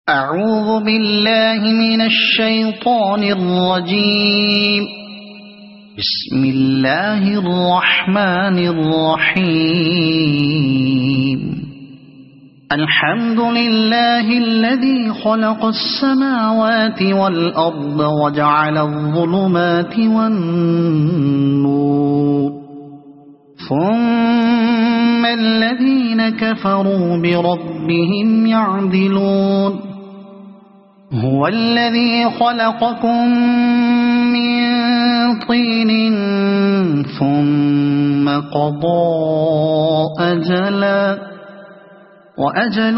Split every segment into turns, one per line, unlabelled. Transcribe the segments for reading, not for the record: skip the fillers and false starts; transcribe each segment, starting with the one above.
أعوذ بالله من الشيطان الرجيم. بسم الله الرحمن الرحيم. الحمد لله الذي خلق السماوات والأرض وجعل الظلمات والنور، ثم الذين كفروا بربهم يعدلون. هو الذي خلقكم من طين ثم قضى أجلا، وأجل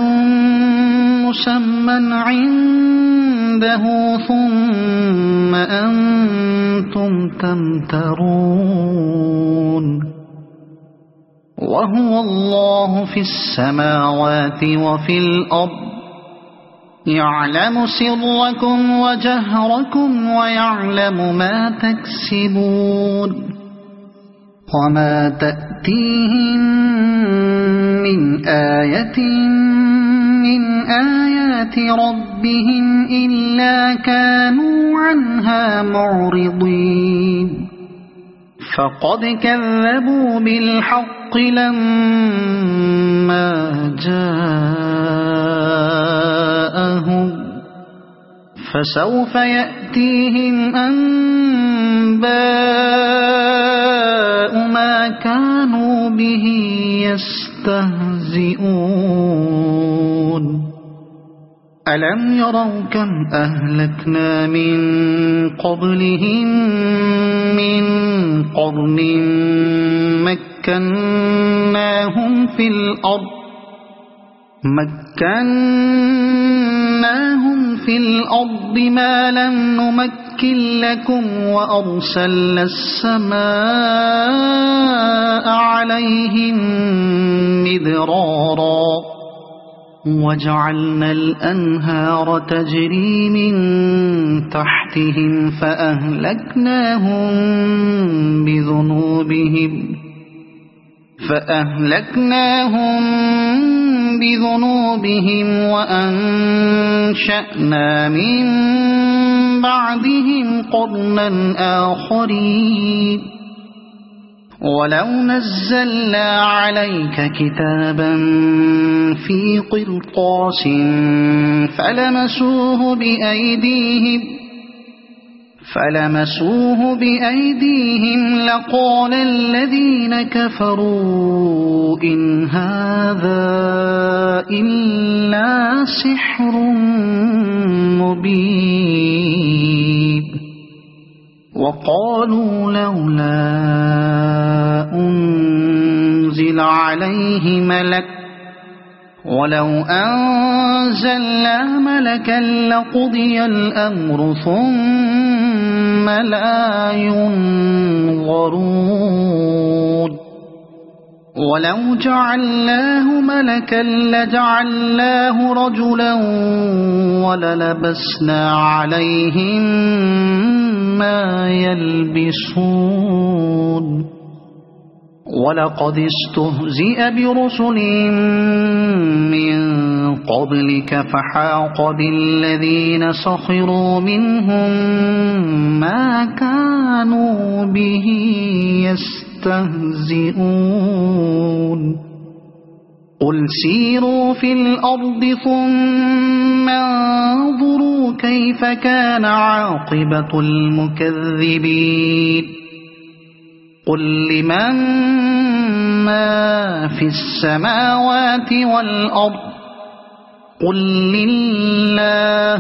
مسمى عنده، ثم أنتم تمترون. وهو الله في السماوات وفي الأرض، يعلم سركم وجهركم ويعلم ما تكسبون. وما تأتيهم من آية من آيات ربهم إلا كانوا عنها معرضين. فقد كذبوا بالحق لما جاءهم، فسوف يأتيهم أنباء ما كانوا به يستهزئون. ألم يروا كم أهلكنا من قبلهم من قرن مكناهم في الأرض ما لم نمكن لكم، وأرسلنا السماء عليهم مدرارا، وجعلنا الأنهار تجري من تحتهم فأهلكناهم بذنوبهم وأنشأنا من بعدهم قرنا آخرين. ولو نزلنا عليك كتابا في قرطاس فلمسوه بأيديهم لقال الذين كفروا إن هذا إلا سحر مبين. وقالوا لولا أنزل عليه ملك، ولو أنزلنا ملكا لقضي الأمر ثم لا ينظرون. ولو جعلناه ملكا لجعلناه رجلا وللبسنا عليهم ما يلبسون. ولقد استهزئ برسل من قبلك فحاق بالذين سخروا منهم ما كانوا به يستهزئون. قل سيروا في الأرض ثم انظروا كيف كان عاقبة المكذبين. قل لمن ما في السماوات والأرض، قل لله.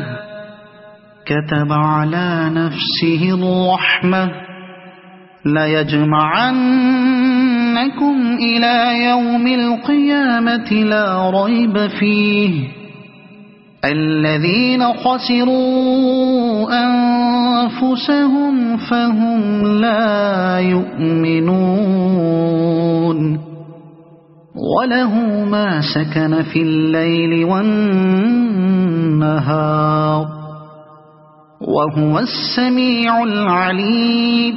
كتب على نفسه الرحمة ليجمعنكم إلى يوم القيامة لا ريب فيه. الذين خسروا أنفسهم فهم لا يؤمنون. وله ما سكن في الليل والنهار، وهو السميع العليم.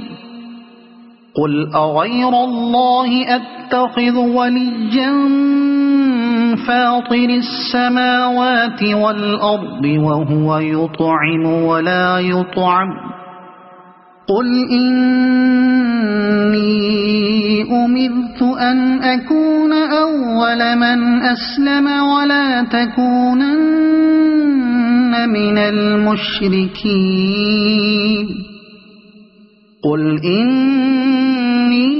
قل أغير الله أتخذ وليا فاطر السماوات والأرض وهو يطعم ولا يطعم قل إني أمرت أن أكون أول من أسلم ولا تكونن من المشركين قل إني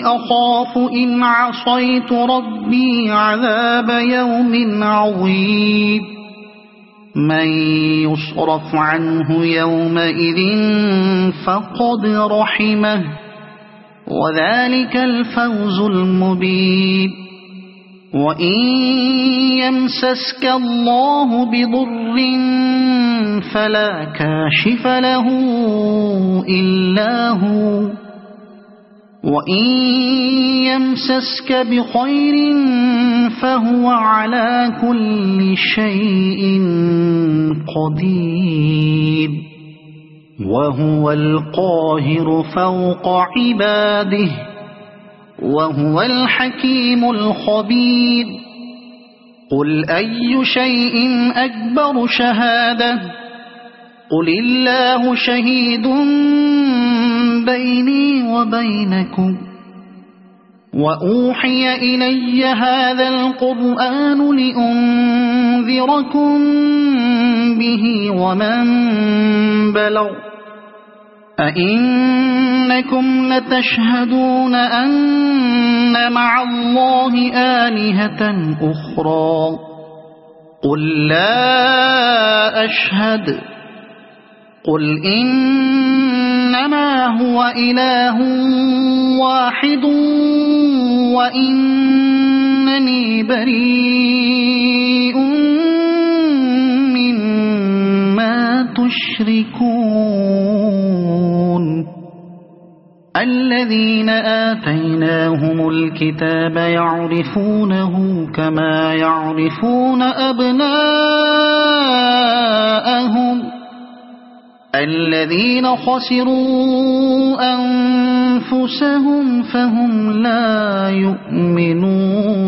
أخاف إن عصيت ربي عذاب يوم عظيم من يصرف عنه يومئذ فقد رحمه وذلك الفوز المبين وإن يمسسك الله بضر فلا كاشف له إلا هو وإن يمسسك بخير فهو على كل شيء قدير وهو القاهر فوق عباده وهو الحكيم الخبير قل أي شيء أكبر شهادة قل الله شهيد بيني وبينكم وأوحي إلي هذا القرآن لأنذركم به ومن بلغ أئنكم لتشهدون أن مع الله آلهة أخرى قل لا أشهد قل إنما هو إله واحد وإنني بريء مما تشركون الذين آتيناهم الكتاب يعرفونه كما يعرفون أبناءهم الذين خسروا أنفسهم فهم لا يؤمنون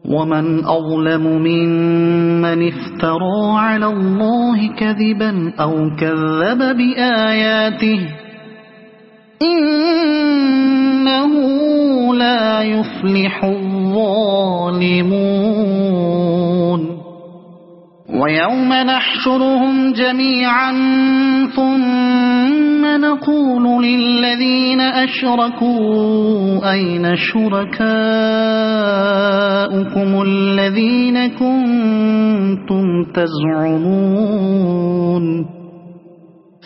ومن أظلم ممن افترى على الله كذبا أو كذب بآياته إنه لا يفلح الظالمون ويوم نحشرهم جميعا ثم نقول للذين أشركوا أين شركاؤكم الذين كنتم تزعمون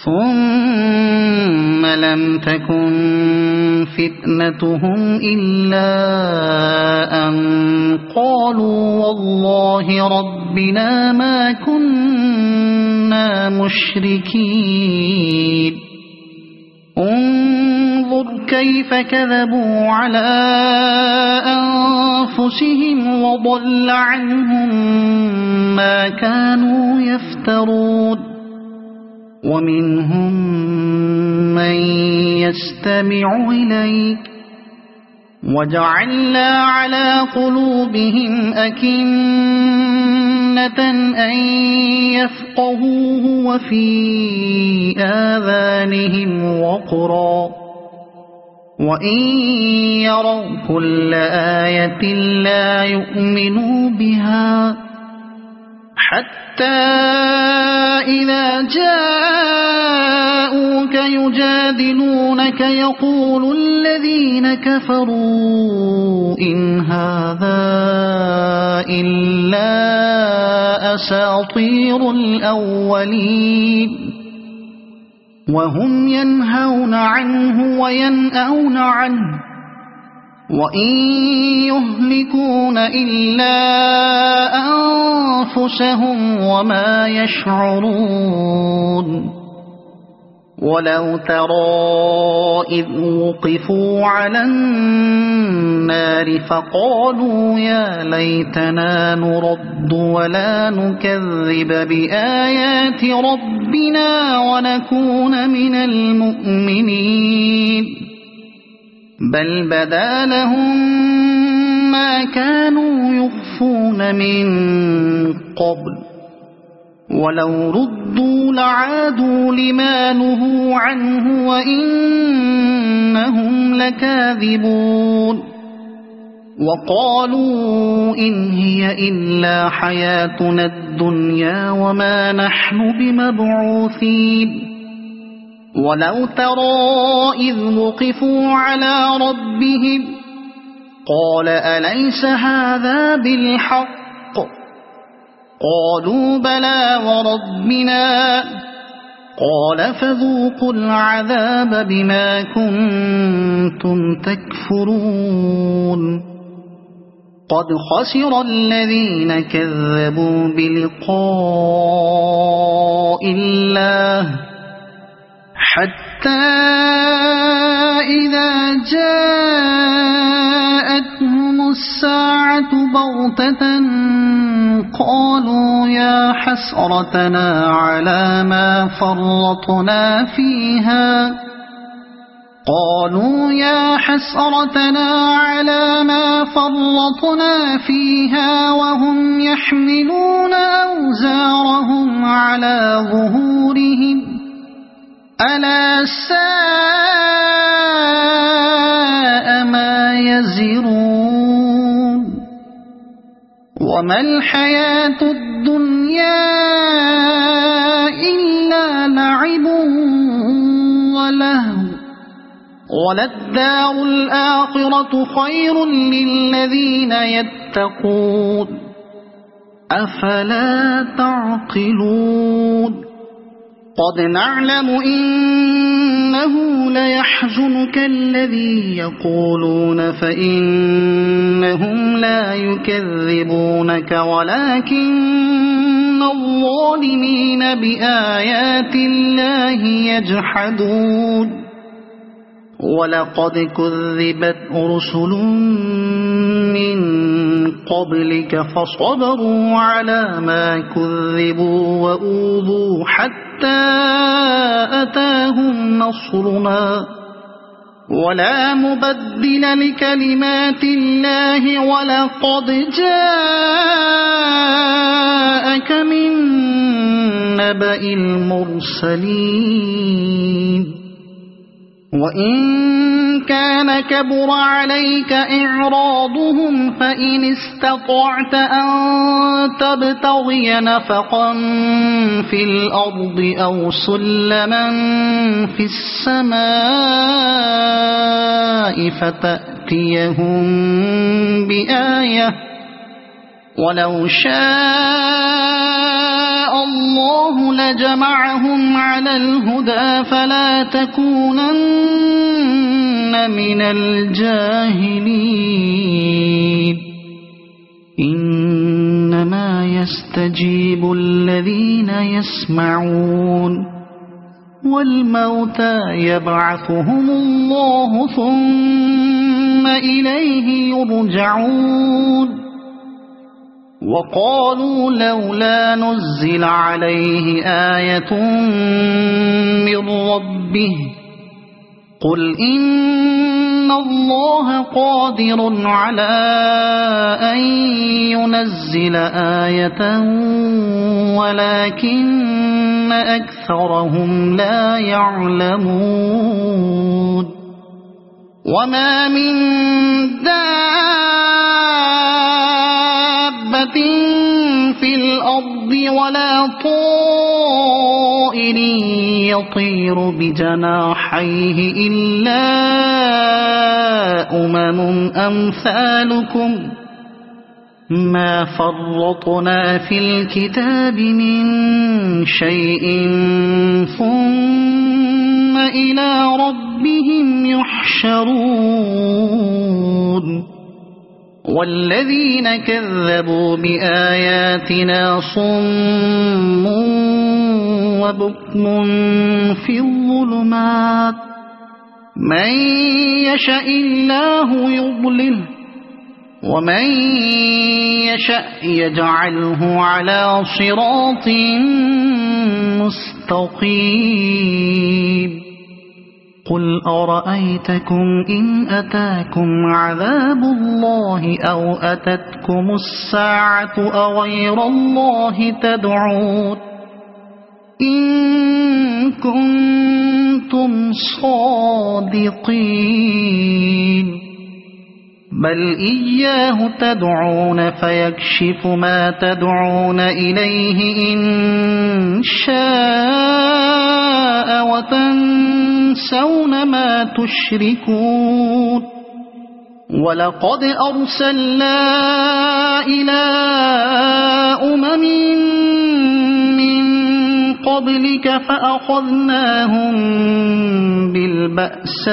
ثم لم تكن فتنتهم إلا أن قالوا والله ربنا ما كنا مشركين انظر كيف كذبوا على أنفسهم وضل عنهم ما كانوا يفترون ومنهم من يستمع إليك وجعلنا على قلوبهم أكنة أن يفقهوه وفي آذانهم وقرا وإن يروا كل آية لا يؤمنوا بها حتى إذا جاءوك يجادلونك يقول الذين كفروا إن هذا إلا أساطير الأولين وهم ينهون عنه وينأون عنه وإن يهلكون إلا أنفسهم وما يشعرون ولو ترى إذ وقفوا على النار فقالوا يا ليتنا نرد ولا نكذب بآيات ربنا ونكون من المؤمنين بل بدا لهم ما كانوا يخفون من قبل ولو ردوا لعادوا لما نهوا عنه وإنهم لكاذبون وقالوا إن هي إلا حياتنا الدنيا وما نحن بمبعوثين ولو ترى إذ وقفوا على ربهم قال أليس هذا بالحق قالوا بلى وربنا قال فذوقوا العذاب بما كنتم تكفرون قد خسر الذين كذبوا بلقاء الله حتى إذا جاءتهم الساعة بغتة قالوا يا حسرتنا على ما فرطنا فيها وهم يحملون أوزارهم على ظهورهم ألا ساء ما يزرون وما الحياة الدنيا إلا لعب ولهو وللدار الآخرة خير للذين يتقون أفلا تعقلون قد نعلم إنه ليحزنك الذي يقولون فإنهم لا يكذبونك ولكن الظالمين بآيات الله يجحدون ولقد كذبت رسل من قبلك فصبروا على ما كذبوا وأوذوا حتى أتاهم نصرنا ولا مبدل لكلمات الله ولقد جاءك من نبأ المرسلين وإن كان كبر عليك إعراضهم فإن استطعت أن تبتغي نفقا في الأرض أو سلما في السماء فتأتيهم بآية ولو شاء الله لجمعهم على الهدى فلا تكونن من الجاهلين إنما يستجيب الذين يسمعون والموتى يبعثهم الله ثم إليه يرجعون وقالوا لولا نزل عليه آية من ربه قل إن الله قادر على أن ينزل آية ولكن أكثرهم لا يعلمون وما من في الأرض ولا طائر يطير بجناحيه إلا أمثالكم ما فرطنا في الكتاب من شيء ثم إلى ربهم يحشرون والذين كذبوا بآياتنا صم وبكم في الظلمات من يشاء الله يضلله ومن يشاء يجعله على صراط مستقيم قل أرأيتكم إن أتاكم عذاب الله أو أتتكم الساعة أغير الله تدعون إن كنتم صادقين بل إياه تدعون فيكشف ما تدعون إليه إن شاء وتنسون ما تشركون ولقد أرسلنا إلى أمم من قبلك فأخذناهم بالبأساء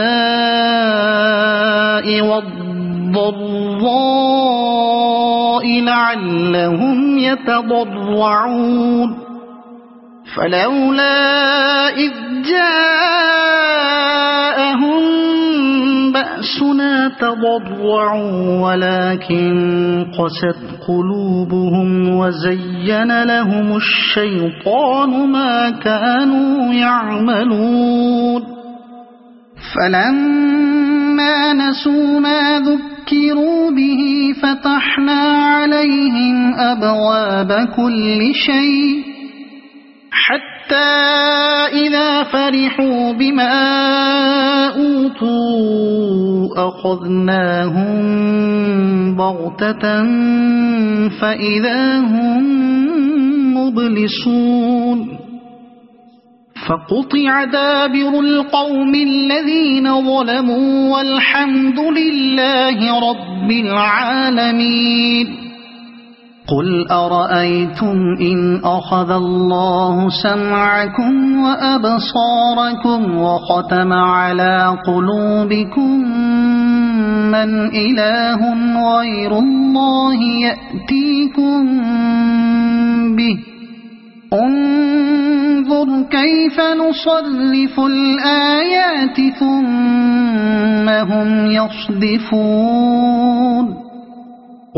والضراء لعلهم يتضرعون فلولا إذ جاءهم بأسنا تضرعوا ولكن قست قلوبهم وزين لهم الشيطان ما كانوا يعملون فلما نسوا ما ذكروا به فتحنا عليهم أبواب كل شيء حتى إذا فرحوا بما أوتوا أخذناهم بغتة فإذا هم مبلسون فقطع دابر القوم الذين ظلموا والحمد لله رب العالمين قل أرأيتم إن أخذ الله سمعكم وأبصاركم وختم على قلوبكم من إله غير الله يأتيكم به انظر كيف نصرف الآيات ثم هم يصدفون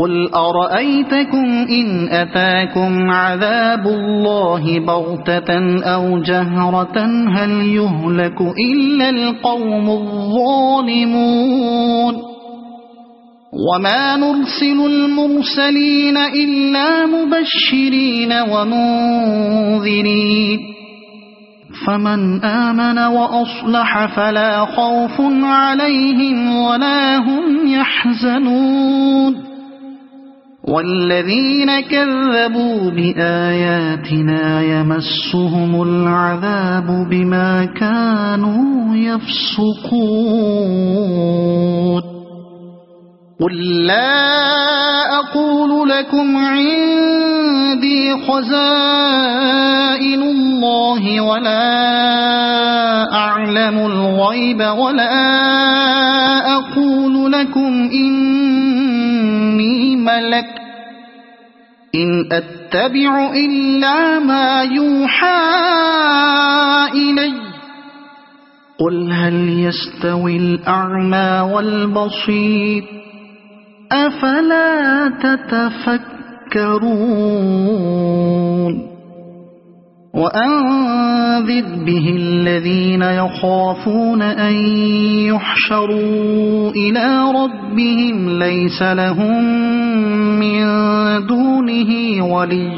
قل أرأيتكم إن أتاكم عذاب الله بغتة أو جهرة هل يهلك إلا القوم الظالمون وما نرسل المرسلين إلا مبشرين ومنذرين فمن آمن وأصلح فلا خوف عليهم ولا هم يحزنون والذين كذبوا بآياتنا يمسهم العذاب بما كانوا يفسقون قل لا أقول لكم عندي خزائن الله ولا أعلم الغيب ولا أقول لكم إني ملك إن أتبع إلا ما يوحى إلي قل هل يستوي الأعمى والبصير أفلا تتفكرون وأنذر به الذين يخافون أن يحشروا إلى ربهم ليس لهم من دونه ولي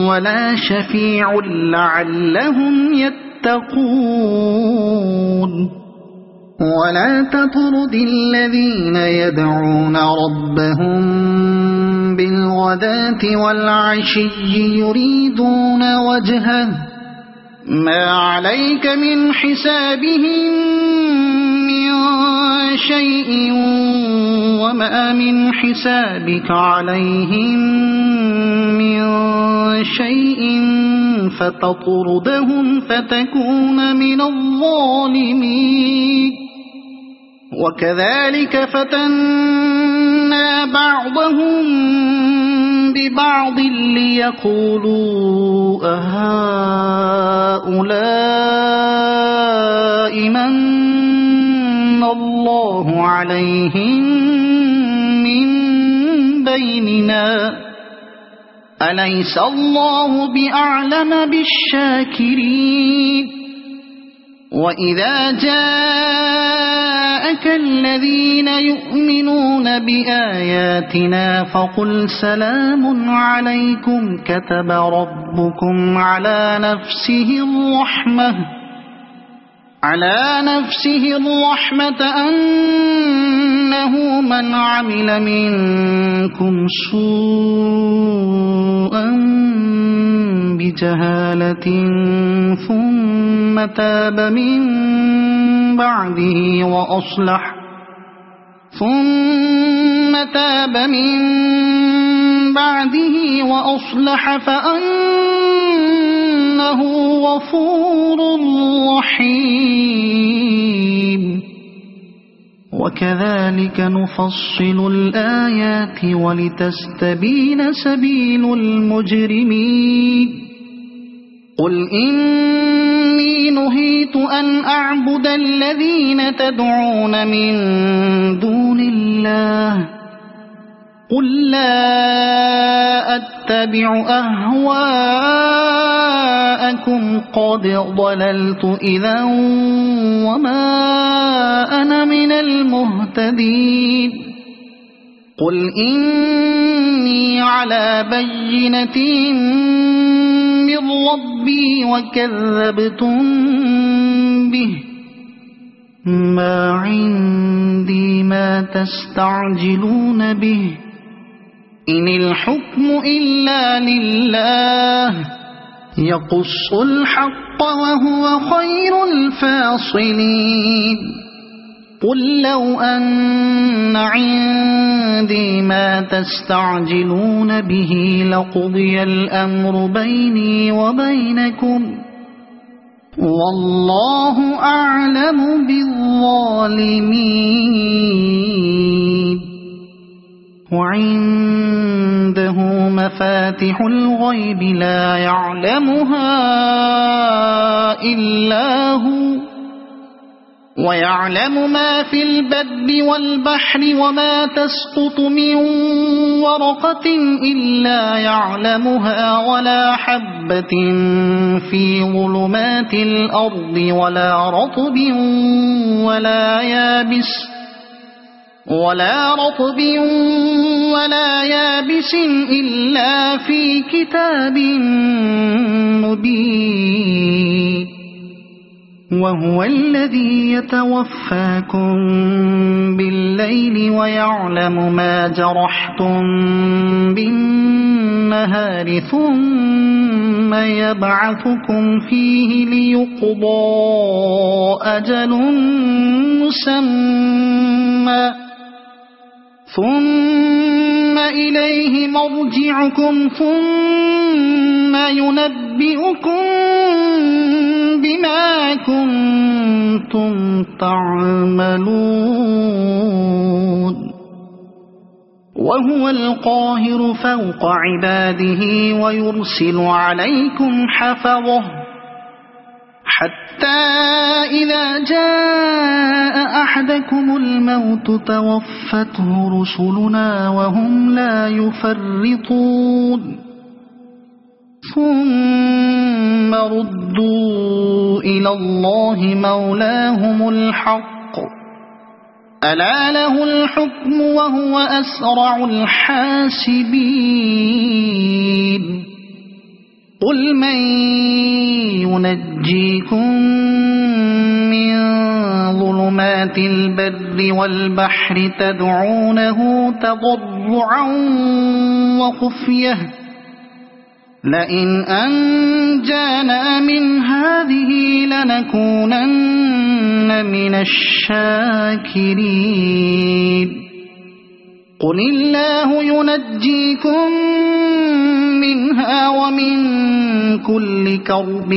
ولا شفيع لعلهم يتقون ولا تطرد الذين يدعون ربهم بالغداة والعشي يريدون وجهه ما عليك من حسابهم من شيء وما من حسابك عليهم من شيء فتطردهم فتكون من الظالمين وكذلك فتنا بعضهم ببعض ليقولوا أهؤلاء من الله عليهم من بيننا أليس الله بأعلم بالشاكرين وإذا جاءك الذين يؤمنون بآياتنا فقل سلام عليكم كتب ربكم على نفسه الرحمة أنه من عمل منكم سوءا بجهالة ثم تاب من بعده وأصلح فأنه غفور رحيم وكذلك نفصل الآيات ولتستبين سبيل المجرمين قل إني نهيت أن أعبد الذين تدعون من دون الله قل لا أتبع أهواءكم قد ضللت إذا وما أنا من المهتدين قل إني على بينة من ربي وكذبتم به ما عندي ما تستعجلون به إن الحكم إلا لله يقص الحق وهو خير الفاصلين قل لو أن عندي ما تستعجلون به لقضي الأمر بيني وبينكم والله أعلم بالظالمين وعنده مفاتح الغيب لا يعلمها إلا هو ويعلم ما في البر والبحر وما تسقط من ورقة إلا يعلمها ولا حبة في ظلمات الأرض ولا رطب ولا يابس إلا في كتاب مبين وهو الذي يتوفاكم بالليل ويعلم ما جرحتم بالنهار ثم يبعثكم فيه ليقضى أجل مسمى ثم إليه مرجعكم ثم ينبئكم بما كنتم تعملون وهو القاهر فوق عباده ويرسل عليكم حفظه حتى إذا جاء أحدكم الموت توفته رسلنا وهم لا يفرطون ثم ردوا إلى الله مولاهم الحق ألا له الحكم وهو أسرع الحاسبين قل من ينجيكم من ظلمات البر والبحر تدعونه تضرعا وخفية لئن أنجانا من هذه لنكونن من الشاكرين قل الله ينجيكم منها ومن كل كرب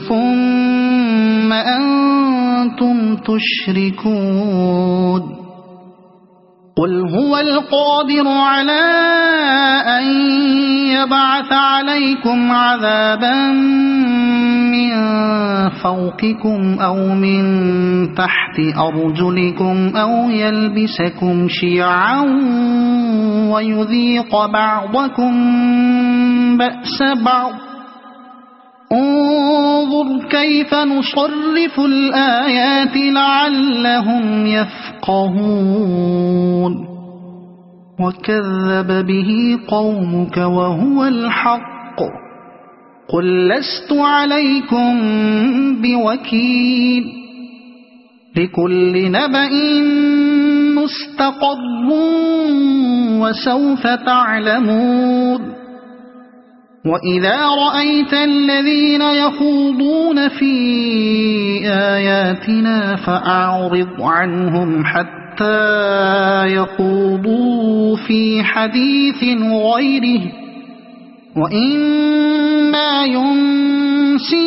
ثم أنتم تشركون قل هو القادر على أن يبعث عليكم عذابا من فوقكم أو من تحت أرجلكم أو يلبسكم شيعا ويذيق بعضكم بأس بعض انظر كيف نصرف الآيات لعلهم يفقهون وكذب به قومك وهو الحق قل لست عليكم بوكيل لكل نبأ مستقر وسوف تعلمون وإذا رأيت الذين يخوضون في آياتنا فأعرض عنهم حتى يخوضوا في حديث غيره وإما ينسينك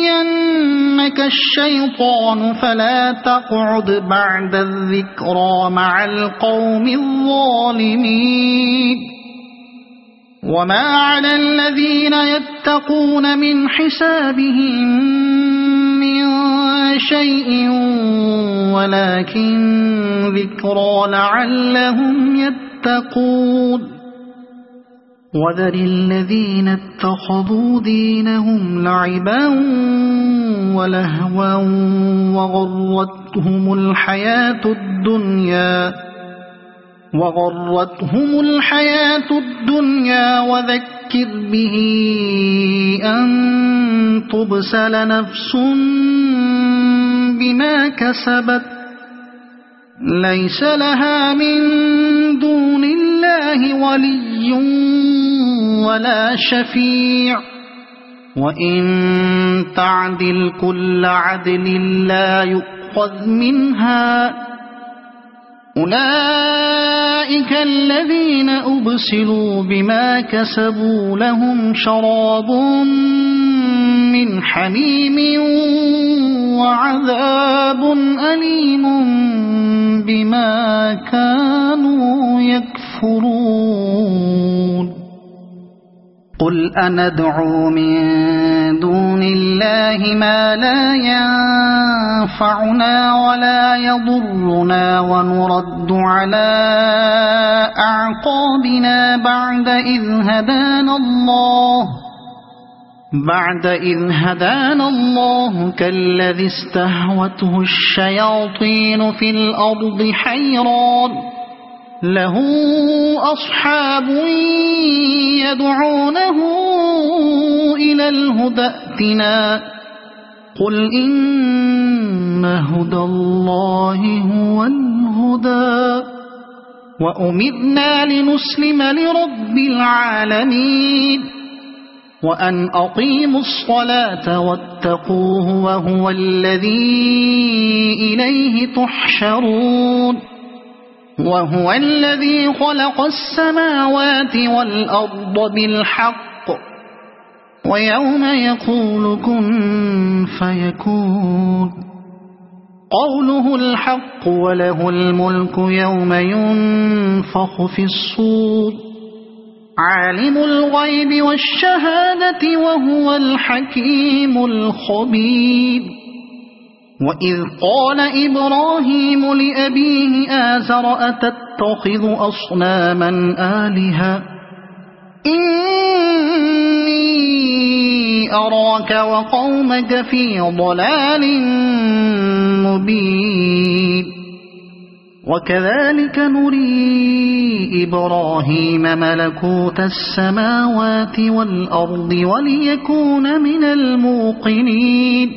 الشيطان فلا تقعد بعد الذكرى مع القوم الظالمين وما على الذين يتقون من حسابهم من شيء ولكن ذكرى لعلهم يتقون وذر الذين اتخذوا دينهم لعبا ولهوا وغرتهم الحياة الدنيا وذكر به أن تبسل نفس بما كسبت ليس لها من دون الله ولي ولا شفيع وإن تعدل كل عدل لا يؤخذ منها أولئك الذين أبسلوا بما كسبوا لهم شراب من حميم وعذاب أليم بما كانوا يكفرون قل أندعو من دون الله ما لا ينفعنا ولا يضرنا ونرد على أعقابنا بعد إذ هدانا الله كالذي استهوته الشياطين في الأرض حيران له أصحاب يدعونه إلى الهدى ائتنا قل إن هدى الله هو الهدى وأمرنا لنسلم لرب العالمين وأن أقيموا الصلاة واتقوه وهو الذي إليه تحشرون وهو الذي خلق السماوات والأرض بالحق ويوم يقول كن فيكون قوله الحق وله الملك يوم ينفخ في الصور عالم الغيب والشهادة وهو الحكيم الخبير وإذ قال إبراهيم لأبيه آزر أتتخذ أصناما آلهة إني أراك وقومك في ضلال مبين وكذلك نري إبراهيم ملكوت السماوات والأرض وليكون من الموقنين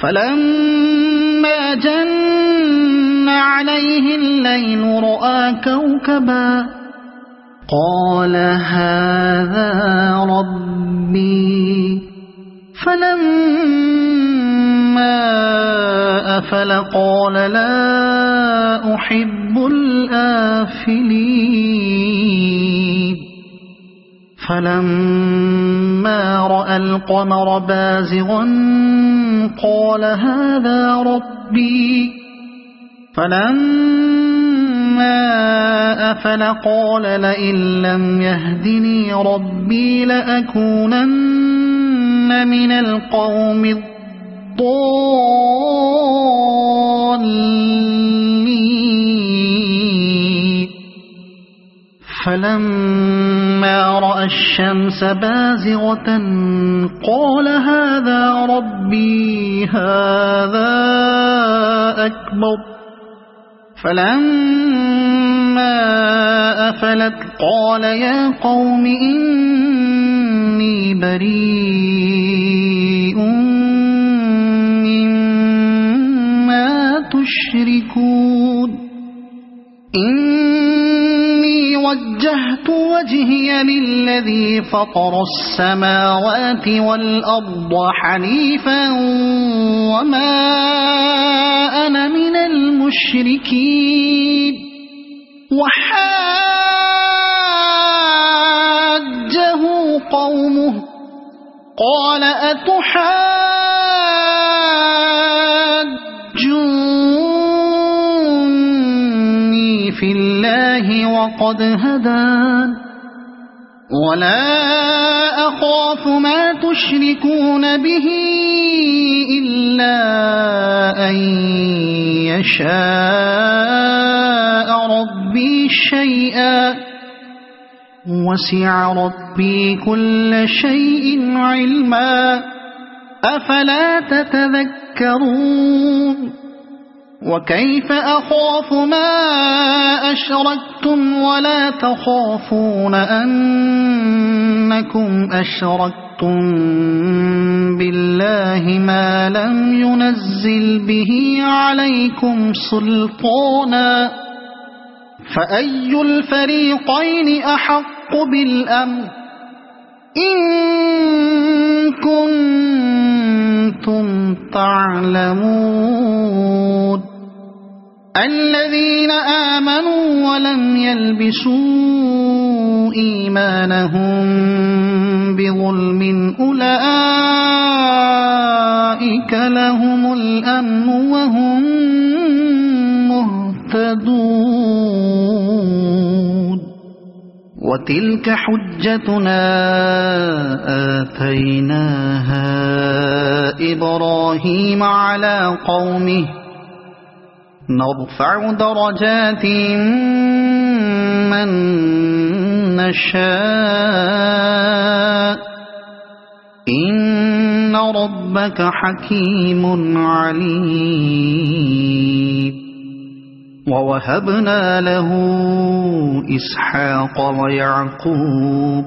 فلما جن عليه الليل رأى كوكبا قال هذا ربي فلما أفل قال لا أحب الآفلين فلما رأى القمر بازغا قال هذا ربي فلما أفل قال لئن لم يهدني ربي لأكونن من القوم الضالين فلما رأى الشمس بازغة قال هذا ربي هذا أكبر فلما أفلت قال يا قوم إني بريء مما تشركون إني وجهت وجهي للذي فطر السماوات والأرض حنيفا وما أنا من المشركين وحاجه قومه قال أتحاجوني في الله وقد هدان ولا أخاف ما تشركون به إلا أن يشاء ربي شيئا وسع ربي كل شيء علما أفلا تتذكرون وكيف أخاف ما أشركتم ولا تخافون أنكم أشركتم بالله ما لم ينزل به عليكم سلطانا فأي الفريقين أحق بالأمن إن كنتم تعلمون الذين آمنوا ولم يلبسوا إيمانهم بظلم أولئك لهم الأمن وهم مهتدون وتلك حجتنا آتيناها إبراهيم على قومه نرفع درجات من نشاء إن ربك حكيم عليم ووهبنا له إسحاق ويعقوب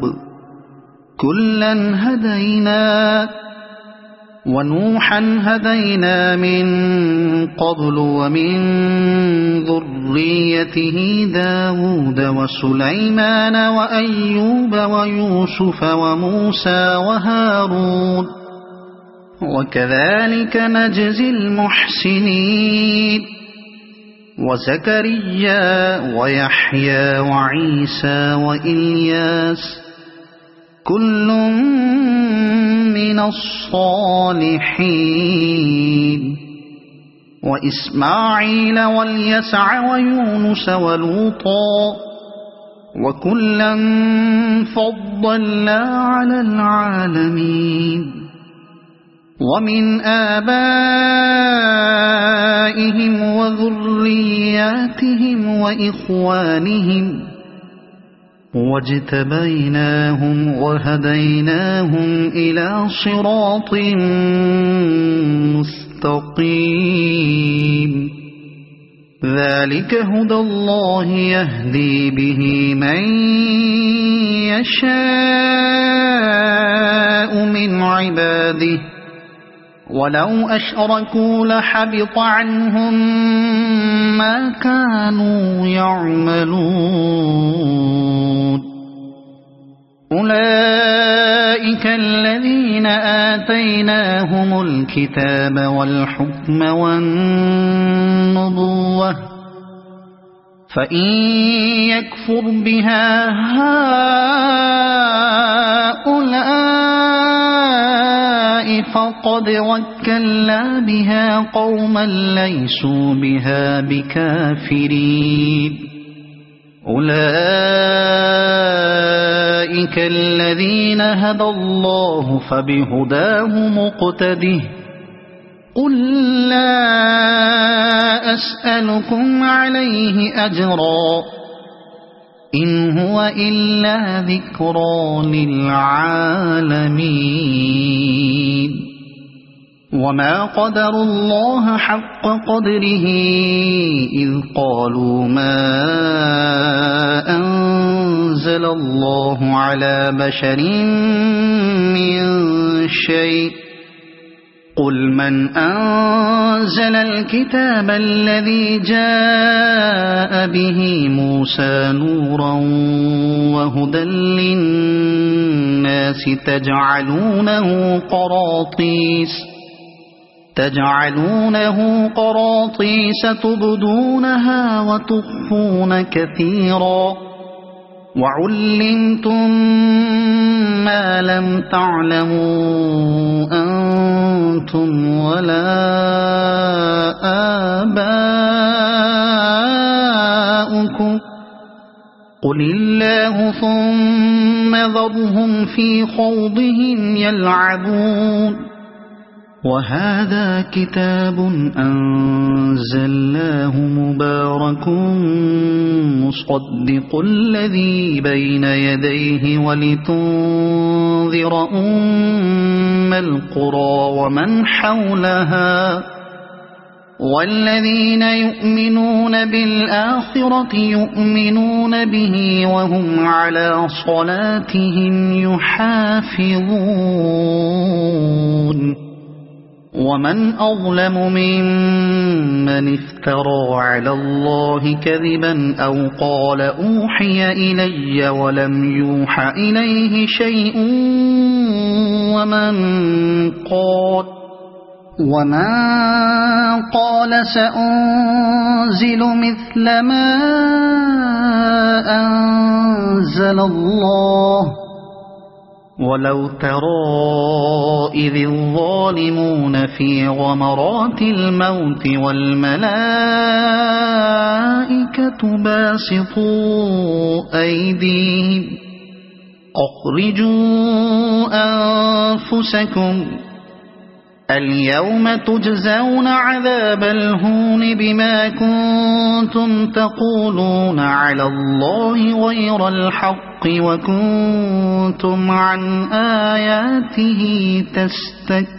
كلا هدينا ونوحا هدينا من قبل ومن ذريته داود وسليمان وأيوب ويوسف وموسى وهارون وكذلك نجزي المحسنين وزكريا ويحيى وعيسى وإلياس كل من الصالحين وإسماعيل واليسع ويونس ولوطا وكلا فضلنا على العالمين ومن آبائهم وذرياتهم وإخوانهم واجتبيناهم وهديناهم إلى صراط مستقيم ذلك هدى الله يهدي به من يشاء من عباده ولو أشركوا لحبط عنهم ما كانوا يعملون أولئك الذين آتيناهم الكتاب والحكم والنبوة فإن يكفر بها هؤلاء فقد وكلنا بها قوما ليسوا بها بكافرين أولئك الذين هدى الله فبهداه مقتده قل لا أسألكم عليه أجرا إن هو إلا ذكرى للعالمين وما قدروا الله حق قدره إذ قالوا ما أنزل الله على بشر من شيء قل من أنزل الكتاب الذي جاء به موسى نورا وهدى للناس تجعلونه قراطيس تبدونها وتخفون كثيرا وعلمتم ما لم تعلموا أنتم ولا آباؤكم قل الله ثم ذرهم في خوضهم يلعبون وهذا كتاب أنزلناه مبارك مصدق الذي بين يديه ولتنذر أم القرى ومن حولها والذين يؤمنون بالآخرة يؤمنون به وهم على صلاتهم يحافظون ومن أظلم ممن افترى على الله كذبا أو قال أوحي إلي ولم يوح إليه شيء ومن قال سأنزل مثل ما أنزل الله ولو ترى إذ الظالمون في غمرات الموت والملائكة باسطوا أيديهم أخرجوا أنفسكم اليوم تجزون عذاب الهون بما كنتم تقولون على الله غير الحق وكنتم عن آياته تستكبرون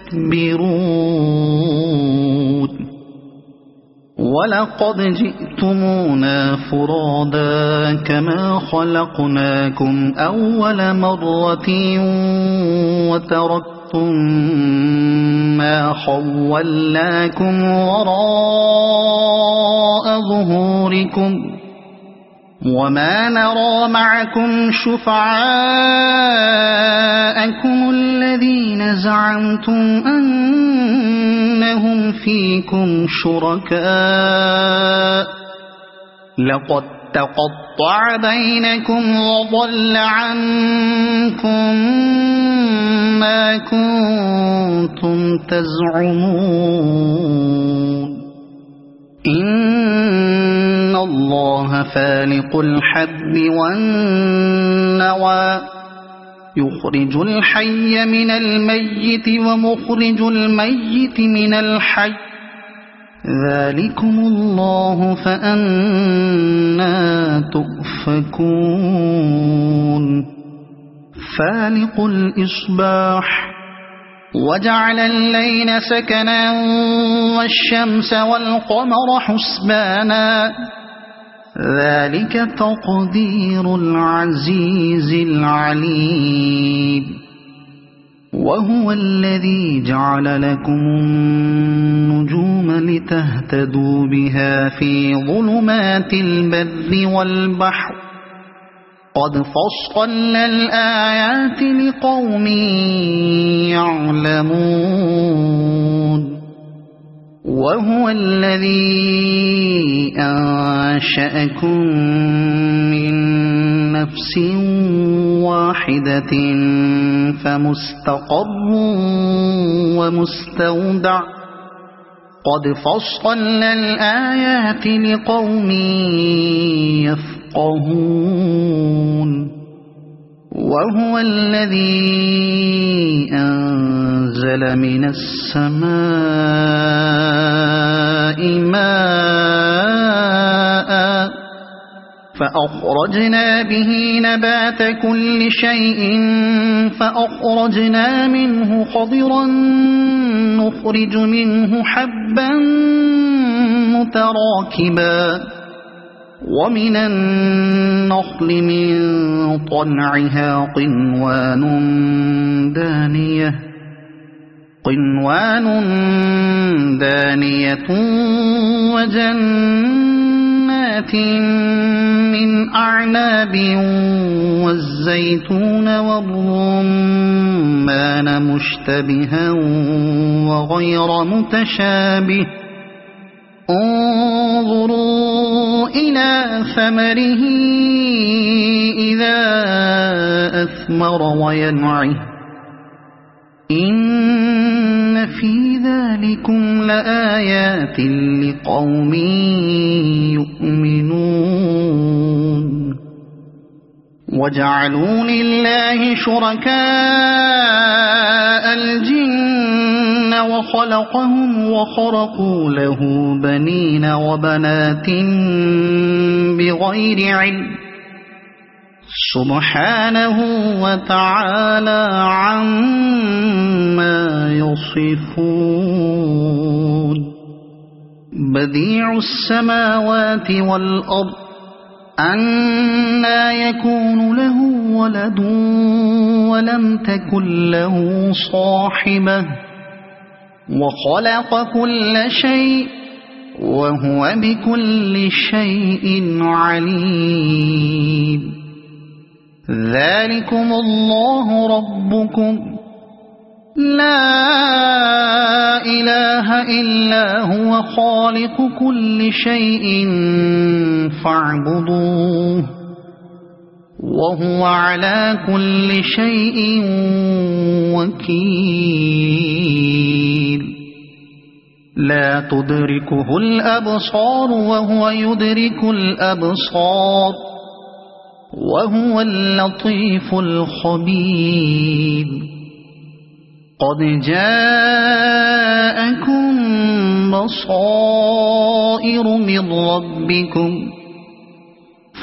ولقد جئتمونا فرادا كما خلقناكم أول مرة وتركتم ما خولناكم وراء ظهوركم وما نرى معكم شفعاءكم الذين زعمتم أنهم فيكم شركاء لقد تقطع بينكم وضل عنكم ما كنتم تزعمون إن الله فالق الحب والنوى يخرج الحي من الميت ومخرج الميت من الحي ذلكم الله فأنى تؤفكون فالق الإصباح وجعل الليل سكنا والشمس والقمر حسبانا ذلك تقدير العزيز العليم وهو الذي جعل لكم النجوم لتهتدوا بها في ظلمات البر والبحر قد فصلنا الآيات لقوم يعلمون وهو الذي أنشأكم من نفس واحدة فمستقر ومستودع قد فصلنا الآيات لقوم يفقهون وهو الذي أنزل من السماء ماء فأخرجنا به نبات كل شيء فأخرجنا منه خضرا نخرج منه حبا متراكبا ومن النخل من طلعها قنوان دانية وجنات من أعناب والزيتون والرمان مشتبها وغير متشابه انظروا إلى ثمره إذا أثمر وينعه إن في ذلكم لآيات لقوم يؤمنون وجعلوا لله شركاء الجن وخلقهم وخرقوا له بنين وبنات بغير علم سبحانه وتعالى عما يصفون بديع السماوات والأرض أنى يكون له ولد ولم تكن له صاحبة وخلق كل شيء وهو بكل شيء عليم ذلكم الله ربكم لا إله إلا هو خالق كل شيء فاعبدوه وهو على كل شيء وكيل لا تدركه الأبصار وهو يدرك الأبصار وهو اللطيف الخبير قد جاءكم بصائر من ربكم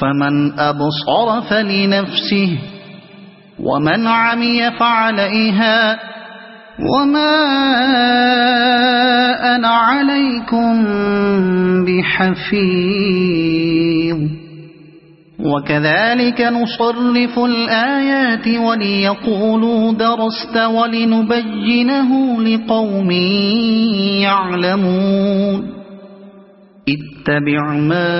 فمن أبصر فلنفسه ومن عمي فعليها وما أنا عليكم بحفيظ وكذلك نصرف الآيات وليقولوا درست ولنبينه لقوم يعلمون اتبع ما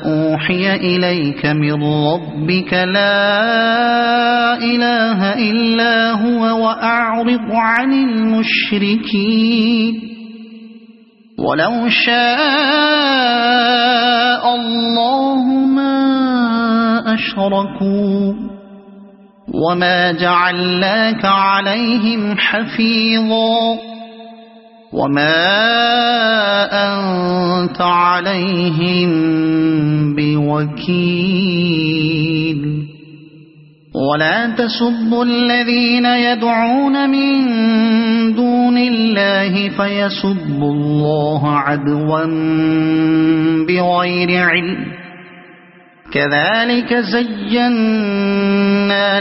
أوحي إليك من ربك لا إله إلا هو وأعرض عن المشركين ولو شاء الله ما أشركوا وما جعلناك عليهم حفيظا وما أنت عليهم بوكيل ولا تسبوا الذين يدعون من دون الله فيسبوا الله عدوا بغير علم كذلك زينا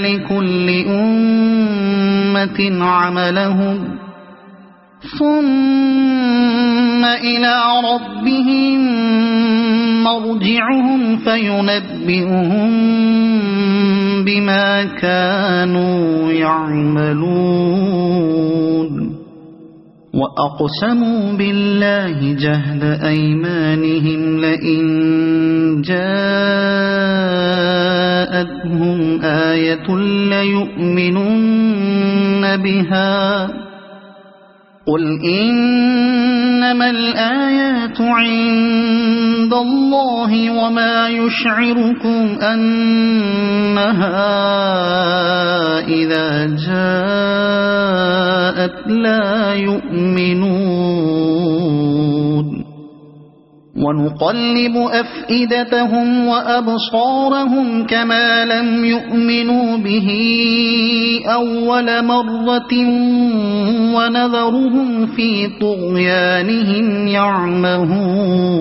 لكل أمة عملهم ثم إلى ربهم مرجعهم فينبئهم بما كانوا يعملون وأقسموا بالله جهد أيمانهم لئن جاءتهم آية ليؤمنن بها قل إنما الآيات عند الله وما يشعركم أنها إذا جاءت لا يؤمنون ونقلب أفئدتهم وأبصارهم كما لم يؤمنوا به أول مرة ونذرهم في طغيانهم يعمهون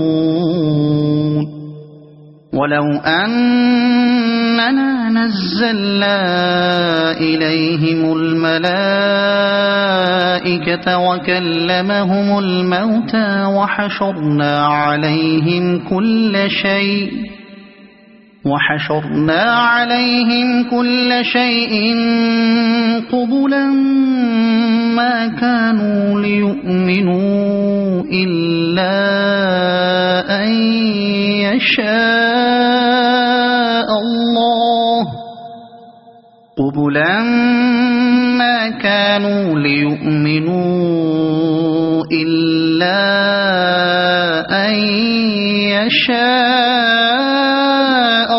ولو أننا نزلنا إليهم الملائكة وكلمهم الموتى وحشرنا عليهم كل شيء قبلا ما كانوا ليؤمنوا إلا أن يشاء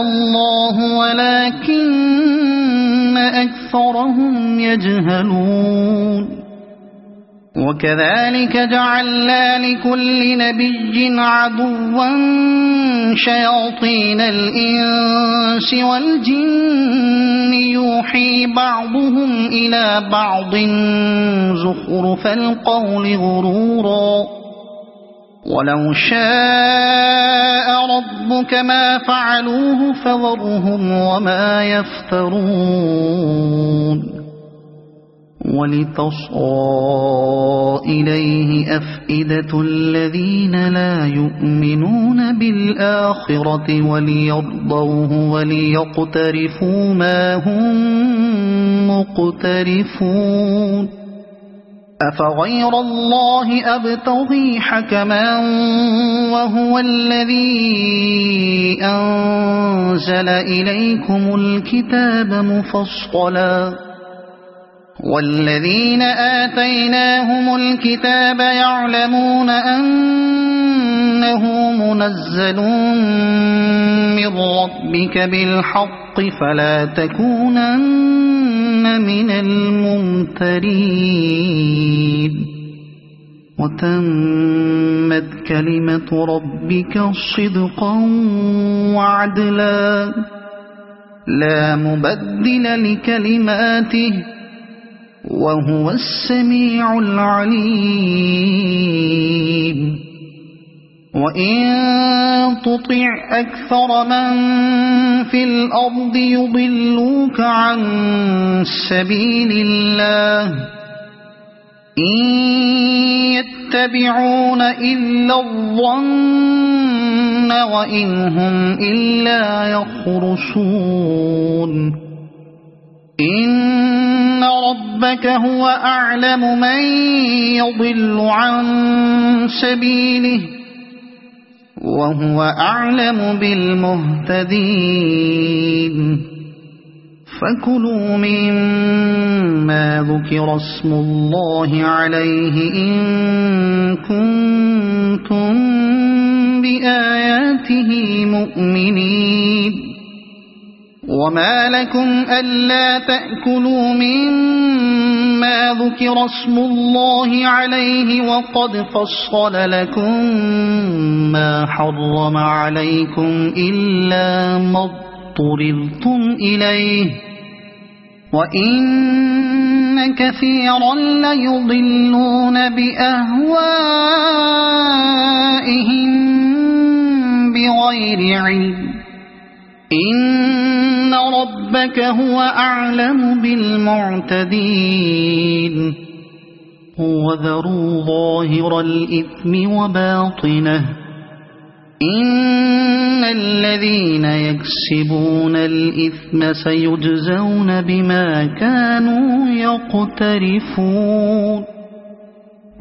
الله ولكن أكثرهم يجهلون وكذلك جعلنا لكل نبي عدوا شياطين الإنس والجن يوحي بعضهم إلى بعض زخرف القول غرورا ولو شاء ربك ما فعلوه فذرهم وما يفترون ولتصغى إليه أفئدة الذين لا يؤمنون بالآخرة وليرضوه وليقترفوا ما هم مقترفون أفغير الله أبتغي حكما وهو الذي أنزل إليكم الكتاب مفصلا والذين آتيناهم الكتاب يعلمون أنه منزل من ربك بالحق فلا تكونن من الممترين وتمت كلمة ربك صدقا وعدلا لا مبدل لكلماته وهو السميع العليم وإن تطع أكثر من في الأرض يضلوك عن سبيل الله إن يتبعون إلا الظن وإن هم إلا يخرصون إن ربك هو أعلم من يضل عن سبيله وهو أعلم بالمهتدين فكلوا مما ذكر اسم الله عليه إن كنتم بآياته مؤمنين وما لكم ألا تأكلوا مما ذكر اسم الله عليه وقد فصل لكم ما حرم عليكم إلا ما اضطررتم إليه وإن كثيرا ليضلون بأهوائهم بغير علم إن ربك هو أعلم بالمعتدين وذروا ظاهر الإثم وباطنه إن الذين يكسبون الإثم سيجزون بما كانوا يقترفون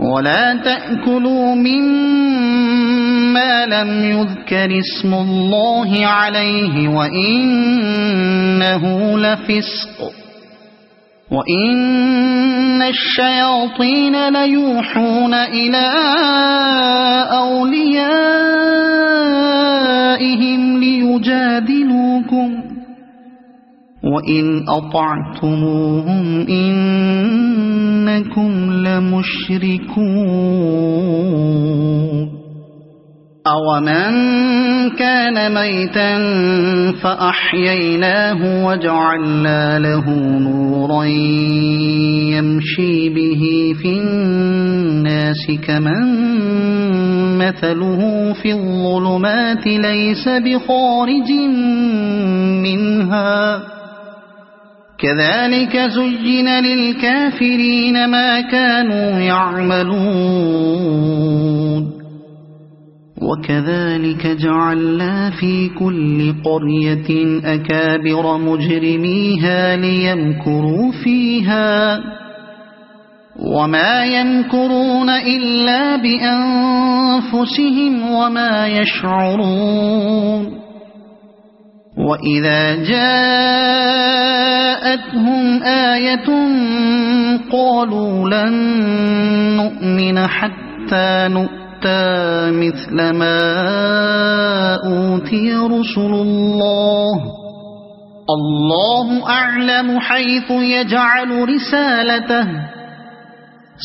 ولا تأكلوا مما لم يذكر اسم الله عليه وإنه لفسق وإن الشياطين ليوحون إلى أوليائهم ليجادلوكم وإن أطعتموهم إنكم لمشركون أَوَمَنْ كَانَ مَيْتًا فَأَحْيَيْنَاهُ وَجَعَلْنَا لَهُ نُورًا يَمْشِي بِهِ فِي النَّاسِ كَمَنْ مَثَلُهُ فِي الظُّلُمَاتِ لَيْسَ بِخَارِجٍ مِنْهَا كَذَلِكَ زُيِّنَ لِلْكَافِرِينَ مَا كَانُوا يَعْمَلُونَ وَكَذَلِكَ جَعَلْنَا فِي كُلِّ قَرْيَةٍ أَكَابِرَ مُجْرِمِيهَا لِيَمْكُرُوا فِيهَا وَمَا يَمْكُرُونَ إِلَّا بِأَنفُسِهِمْ وَمَا يَشْعُرُونَ وَإِذَا جَاءَتْهُمْ آيَةٌ قَالُوا لَن نُّؤْمِنَ حَتَّى نُؤْتَىٰ مِثْلَ مَا أُوتِيَ رُسُلُ اللَّهُ أَعْلَمُ حَيْثُ يَجْعَلُ رِسَالَتَهُ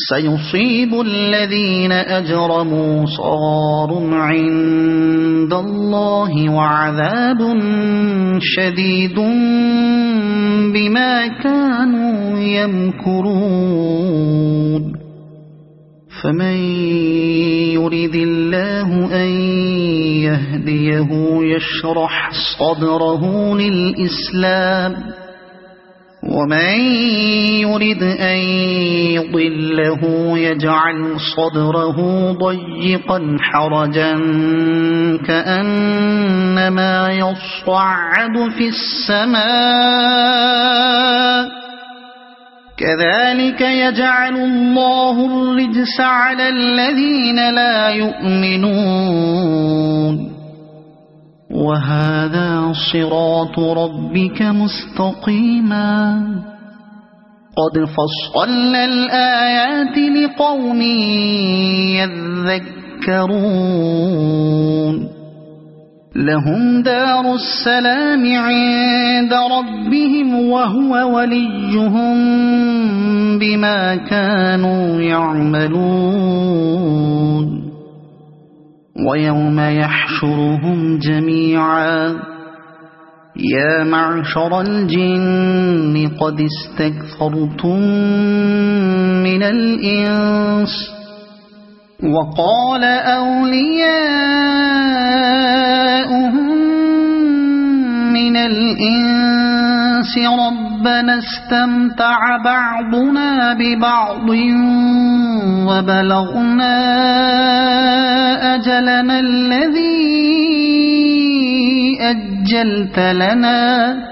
سَيُصِيبُ الَّذِينَ أَجْرَمُوا صَغَارٌ عِندَ اللَّهِ وَعَذَابٌ شَدِيدٌ بِمَا كَانُوا يَمْكُرُونَ فَمَن يُرِدِ اللَّهُ أَن يَهْدِيَهُ يَشْرَحْ صَدْرَهُ لِلْإِسْلَامِ وَمَن يُرِدْ أَن يُضِلَّهُ يَجْعَلْ صَدْرَهُ ضَيِّقًا حَرَجًا كَأَنَّمَا يَصَّعَّدُ فِي السَّمَاءِ كَذَلِكَ يَجْعَلُ اللَّهُ الرِّجْسَ عَلَى الَّذِينَ لَا يُؤْمِنُونَ وَهَذَا صِرَاطُ رَبِّكَ مُسْتَقِيمًا قَدْ فَصَّلْنَا الْآيَاتِ لِقَوْمٍ يَذَّكَّرُونَ لَهُمْ دَارُ السَّلَامِ عِندَ رَبِّهِمْ وَهُوَ وَلِيُّهُم بِمَا كَانُوا يَعْمَلُونَ وَيَوْمَ يَحْشُرُهُمْ جَمِيعًا يَا مَعْشَرَ الْجِنِّ قَدِ اسْتَكْثَرْتُم مِّنَ الْإِنسِ وَقَالَ أَوْلِيَاؤُهُم مِّنَ الْإِنسِ رَبَّنَا اسْتَمْتَعَ بَعْضُنَا بِبَعْضٍ وَبَلَغْنَا أَجَلَنَا الَّذِي أَجَّلْتَ لَنَا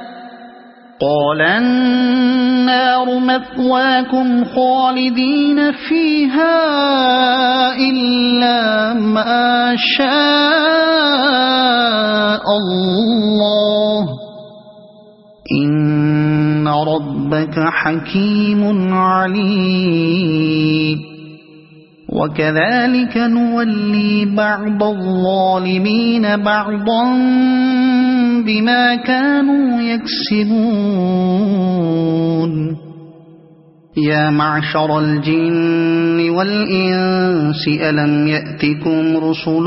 قَالَ النَّارُ مَثْوَاكُمْ خَالِدِينَ فِيهَا إِلَّا مَا شَاءَ اللَّهُ إِنَّ رَبَّكَ حَكِيمٌ عَلِيمٌ وَكَذَلِكَ نُوَلِّي بَعْضَ الظَّالِمِينَ بَعْضًا بِمَا كَانُوا يَكْسِبُونَ يَا مَعْشَرَ الْجِنِّ وَالْإِنسِ أَلَمْ يَأْتِكُمْ رُسُلٌ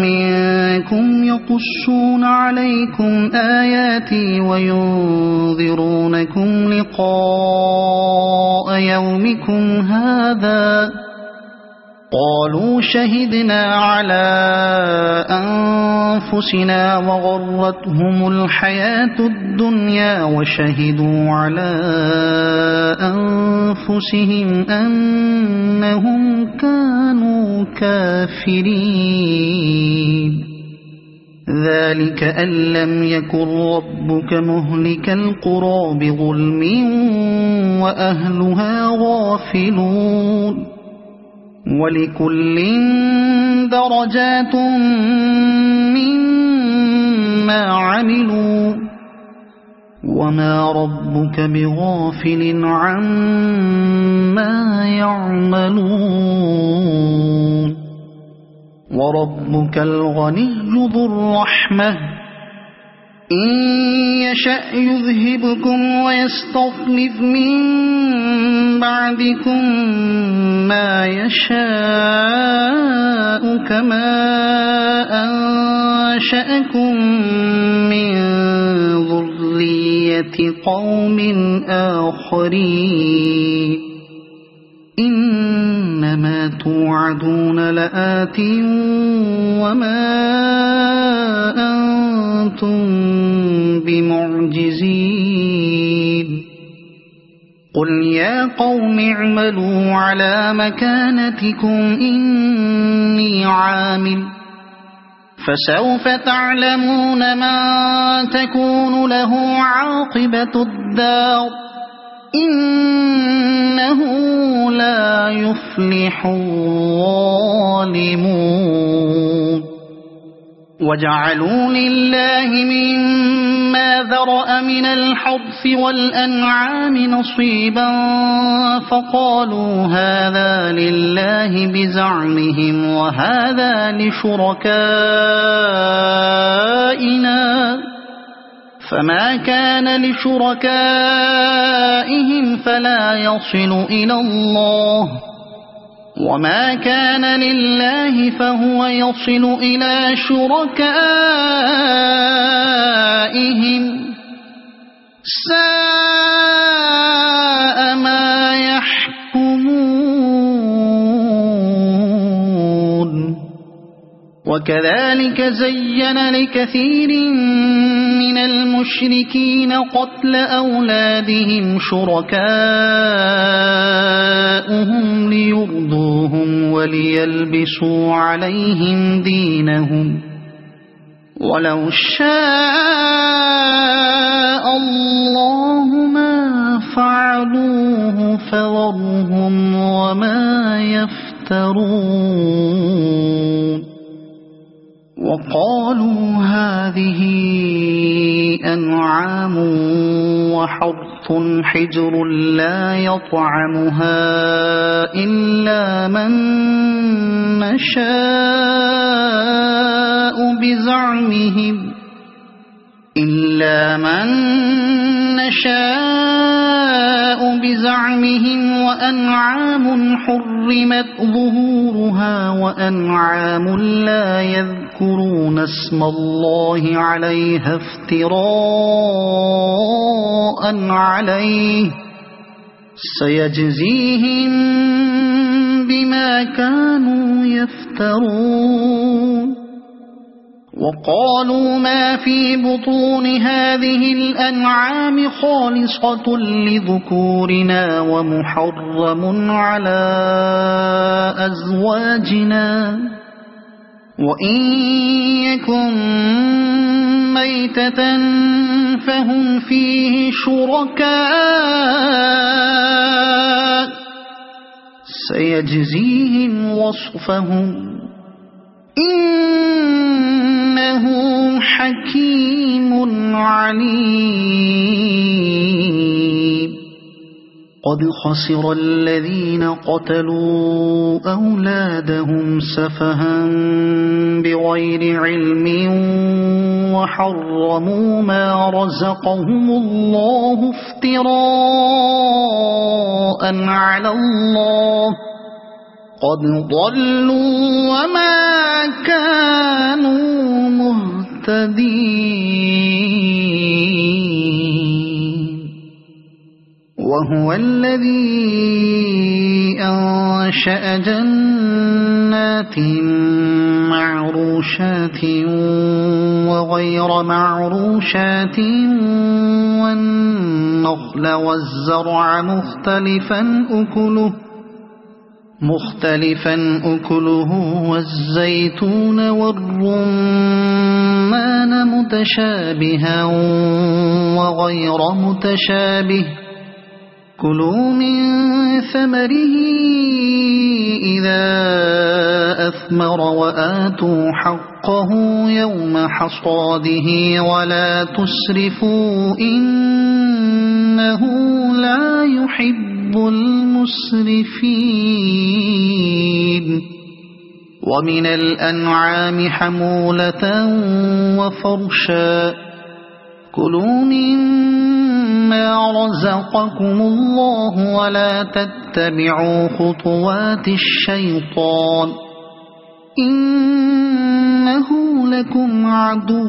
مِّنكُمْ يَقُصُّونَ عَلَيْكُمْ آيَاتِي وَيُنذِرُونَكُمْ لِقَاءَ يَوْمِكُمْ هَٰذَا قَالُوا شَهِدْنَا عَلَىٰ أَنفُسِنَا وَغَرَّتْهُمُ الْحَيَاةُ الدُّنْيَا وَشَهِدُوا عَلَىٰ أَنفُسِهِمْ أَنَّهُمْ كَانُوا كَافِرِينَ ذَلِكَ أَن لَّمْ يَكُن رَّبُّكَ مُهْلِكَ الْقُرَىٰ بِظُلْمٍ وَأَهْلُهَا غَافِلُونَ وَلِكُلٍّ دَرَجَاتٌ مِّمَّا عَمِلُوا وَمَا رَبُّكَ بِغَافِلٍ عَمَّا يَعْمَلُونَ وَرَبُّكَ الْغَنِيُّ ذُو الرَّحْمَةِ إن يشأ يذهبكم ويستخلف من بعدكم ما يشاء كما أنشأكم من ذرية قوم آخرين إنما توعدون لآت وما أنتم بمعجزين قل يا قوم اعملوا على مكانتكم إني عامل فسوف تعلمون من تكون له عاقبة الدار إنه لا يفلح الظالمون وجعلوا لله مما ذرأ من الحرث والأنعام نصيبا فقالوا هذا لله بزعمهم وهذا لشركائنا فما كان لشركائهم فلا يصل إلى الله وما كان لله فهو يصل إلى شركائهم ساء ما يحكمون وكذلك زين لكثير من المشركين قتل أولادهم شركاؤهم ليرضوهم وليلبسوا عليهم دينهم ولو شاء الله ما فعلوه فذرهم وما يفترون وقالوا هذه أنعام وحرث حجر لا يطعمها إلا من نشاء بزعمهم وأنعام حرمت ظهورها وأنعام لا يذكرون اسم الله عليها افتراء عليه سيجزيهم بما كانوا يفترون وقالوا ما في بطون هذه الأنعام خالصة لذكورنا ومحرم على أزواجنا وإن يكن ميتة فهم فيه شركاء سيجزيهم وصفهم إنه حكيم عليم قد خسر الذين قتلوا أولادهم سفها بغير علم وحرموا ما رزقهم الله افتراء على الله قد ضلوا وما كانوا مهتدين وهو الذي أنشأ جنات معروشات وغير معروشات والنخل والزرع مختلفا أكله والزيتون والرمان متشابها وغير متشابه كلوا من ثمره إذا أثمر وآتوا حقه يوم حصاده ولا تسرفوا إنه لا يحب المسرفين ومن الأنعام حمولة وفرشا كلوا مما رزقكم الله ولا تتبعوا خطوات الشيطان إنه لكم عدو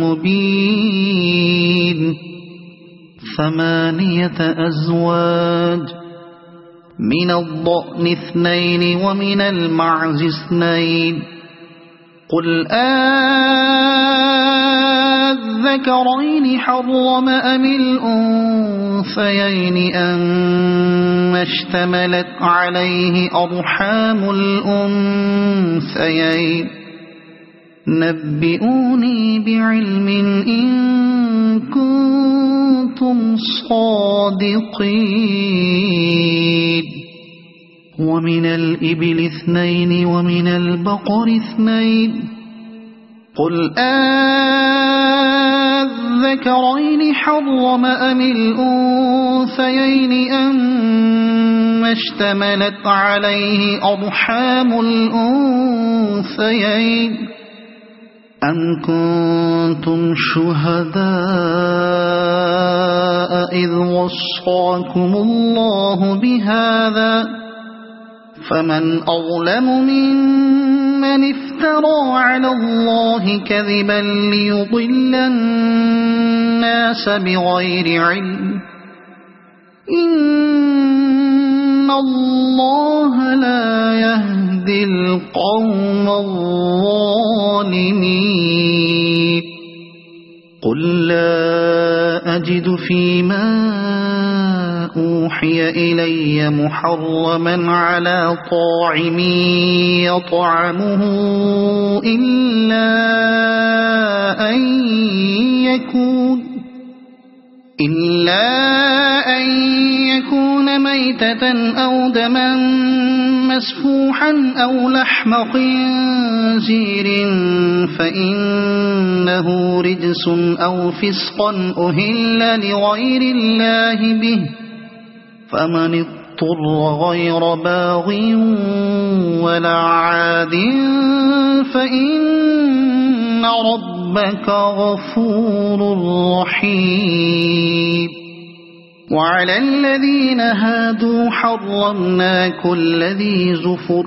مبين 8 أزواج من الضأن 2 ومن المعز 2 قل الذكرين حرم أم الأنثيين أما اشتملت عليه أرحام الأنثيين نبئوني بعلم إن كنتم صادقين ومن الإبل 2 ومن البقر 2 قل الذكرين حرم أم الأنثيين أما اشتملت عليه أرحام الأنثيين أم كنتم شهداء إذ وصاكم الله بهذا فمن أظلم ممن افترى على الله كذبا ليضل الناس بغير علم إن الله لا يهدي القوم الظالمين قل لا أجد فيما أوحي إلي محرما على طاعم يطعمه إلا أن يكون ميتة أو دما مسفوحا أو لحم خنزير فإنه رجس أو فسقا أهل لغير الله به فمن اضطر غير باغ ولا عاد فإن ربك غفور رحيم وعلى الذين هادوا حرمنا كل ذي زفر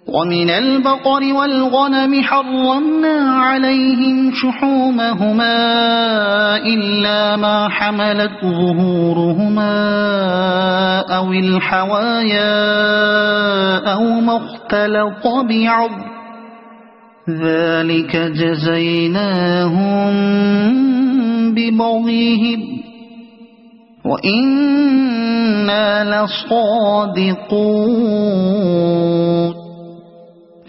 ومن البقر والغنم حرمنا عليهم شحومهما إلا ما حملت ظهورهما أو الحوايا أو ما اختلط بعض ذلك جزيناهم ببغيهم وإنا لصادقون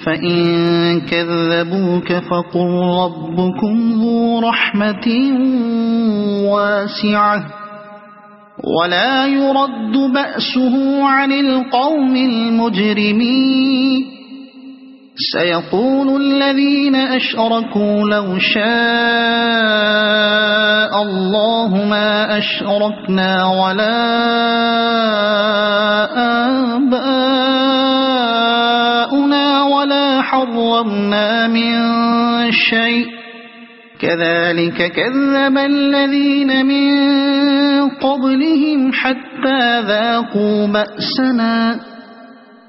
فإن كذبوك فقل ربكم ذو رحمة واسعة ولا يرد بأسه عن القوم المجرمين سيقول الذين أشركوا لو شاء الله ما أشركنا ولا آباؤنا ولا حرمنا من شيء كذلك كذب الذين من قبلهم حتى ذاقوا بأسنا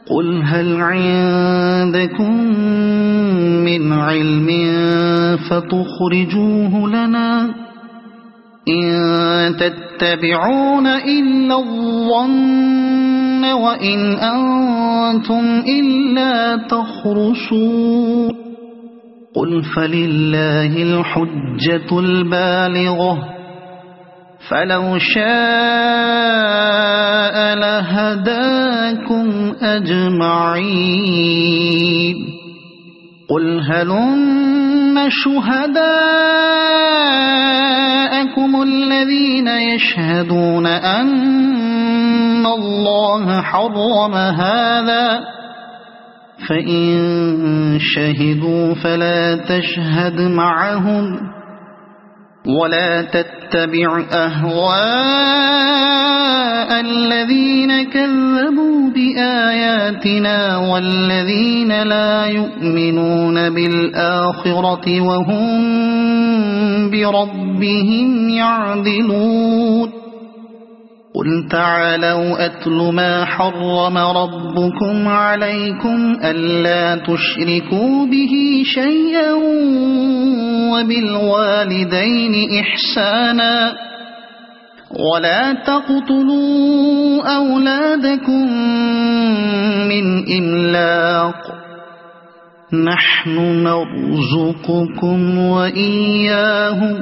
قل هل عندكم من علم فتخرجوه لنا إن تتبعون إلا الظن وإن أنتم إلا تخرصون قل فلله الحجة البالغة فلو شاء لهداكم أجمعين قل هلم شهداءكم الذين يشهدون أن الله حرم هذا فإن شهدوا فلا تشهد معهم ولا تتبع أهواء الذين كذبوا بآياتنا والذين لا يؤمنون بالآخرة وهم بربهم يعدلون قل تعالوا أتل ما حرم ربكم عليكم ألا تشركوا به شيئا وبالوالدين إحسانا ولا تقتلوا أولادكم من إملاق نحن نرزقكم وإياهم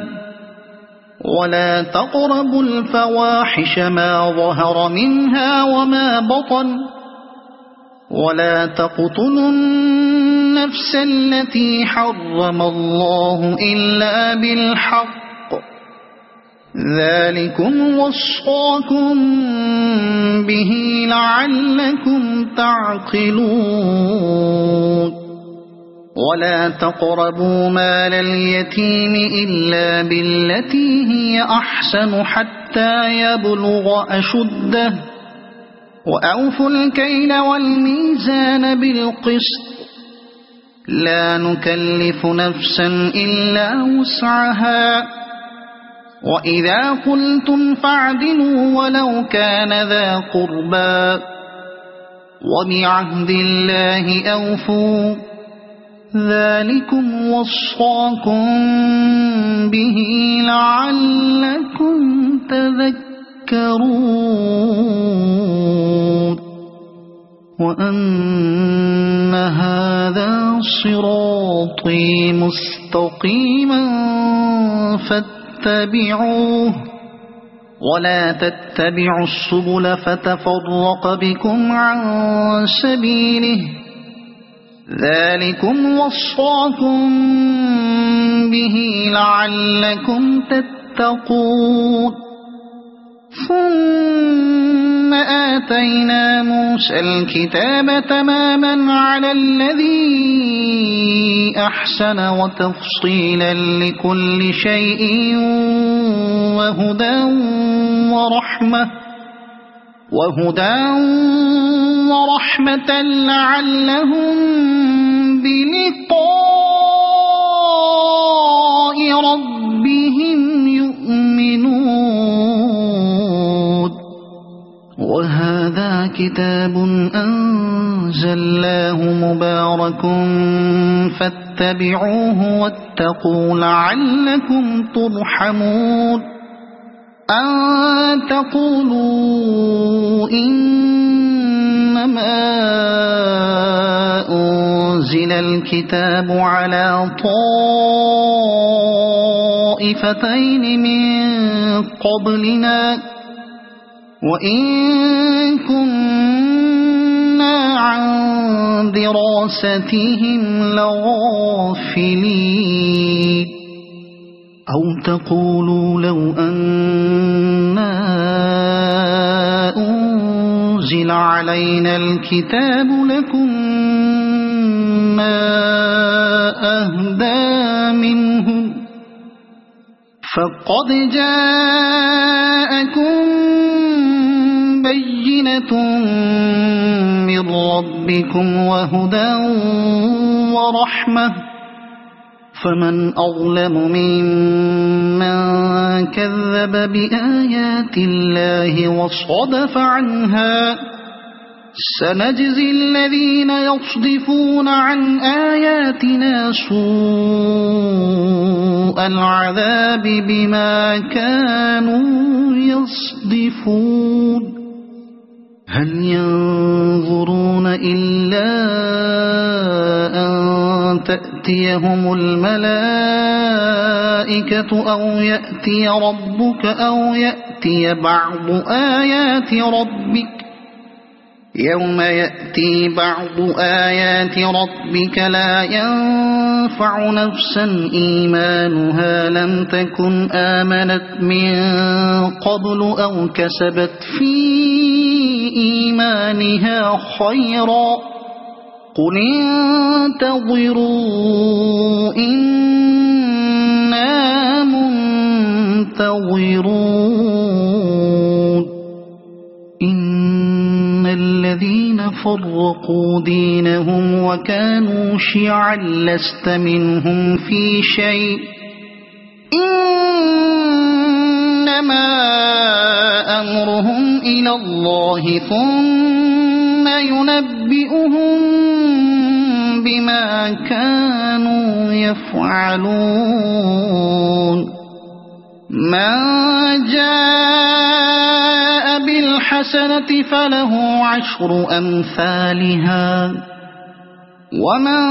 ولا تقربوا الفواحش ما ظهر منها وما بطن ولا تقتلوا النفس التي حرم الله إلا بالحق ذلكم وصاكم به لعلكم تعقلون ولا تقربوا مال اليتيم إلا بالتي هي أحسن حتى يبلغ أشده وأوفوا الكيل والميزان بالقسط لا نكلف نفسا إلا وسعها وإذا قلتم فاعدلوا ولو كان ذا قربى وبعهد الله أوفوا ذلكم وصاكم به لعلكم تذكرون وأن هذا صراطي مستقيما فاتبعوه ولا تتبعوا السبل فتفرق بكم عن سبيله ذلكم وصاكم به لعلكم تتقون ثم آتينا موسى الكتاب تماما على الذي أحسن وتفصيلا لكل شيء وهدى ورحمة لعلهم بلقاء ربهم يؤمنون وهذا كتاب أنزلناه مبارك فاتبعوه واتقوا لعلكم ترحمون أن تقولوا إنما أنزل الكتاب على طائفتين من قبلنا وإن كنا عن دراستهم لغافلين أو تقولوا لو أنا أنزل علينا الكتاب لكنا أهدى منهم فقد جاءكم بينة من ربكم وهدى ورحمة فمن أظلم ممن كذب بآيات الله وصدف عنها سنجزي الذين يصدفون عن آياتنا سوء العذاب بما كانوا يصدفون هل ينظرون إلا أن تأتيهم الملائكة أو يأتي ربك أو يأتي بعض آيات ربك يوم يأتي بعض آيات ربك لا ينفع نفسا إيمانها لم تكن آمنت من قبل أو كسبت في إيمانها خيرا قل انتظروا إنا منتظرون فرقوا دينهم وكانوا شيعا لست منهم في شيء إنما أمرهم إلى الله ثم ينبئهم بما كانوا يفعلون من جاء بالحسنة فله عشر أمثالها ومن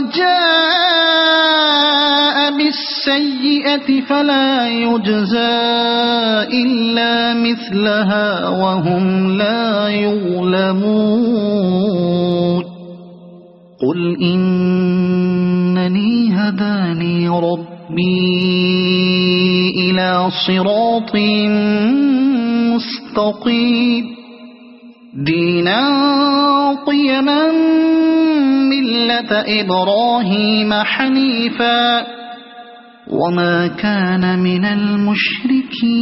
جاء بالسيئة فلا يجزى إلا مثلها وهم لا يظلمون قل إنني هداني ربي إلى صراط مستقيم دينا قيما ملة إبراهيم حنيفا وما كان من المشركين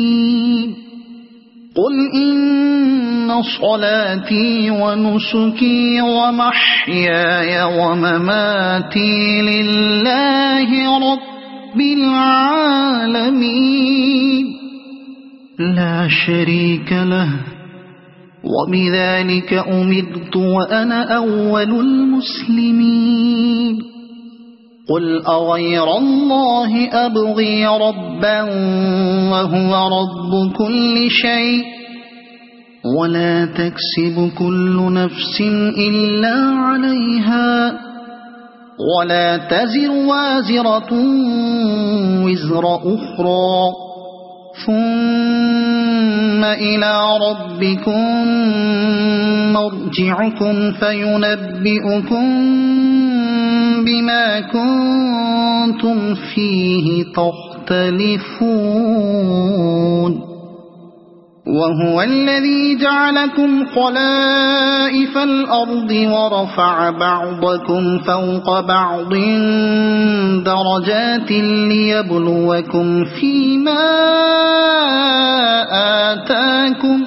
قل إن صلاتي ونسكي ومحياي ومماتي لله رب العالمين لا شريك له وبذلك أمرت وأنا أول المسلمين قل أغير الله أبغي ربا وهو رب كل شيء ولا تكسب كل نفس إلا عليها ولا تزر وازرة وزر أخرى ثم إلى ربكم مرجعكم فينبئكم بما كنتم فيه تختلفون وهو الذي جعلكم خلائف الأرض ورفع بعضكم فوق بعض درجات ليبلوكم فيما آتاكم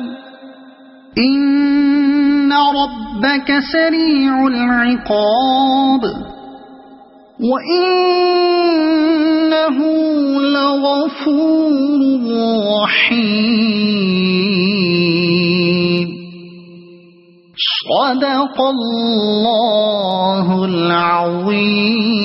إن ربك سريع العقاب وإنه لغفور رحيم صدق الله العظيم.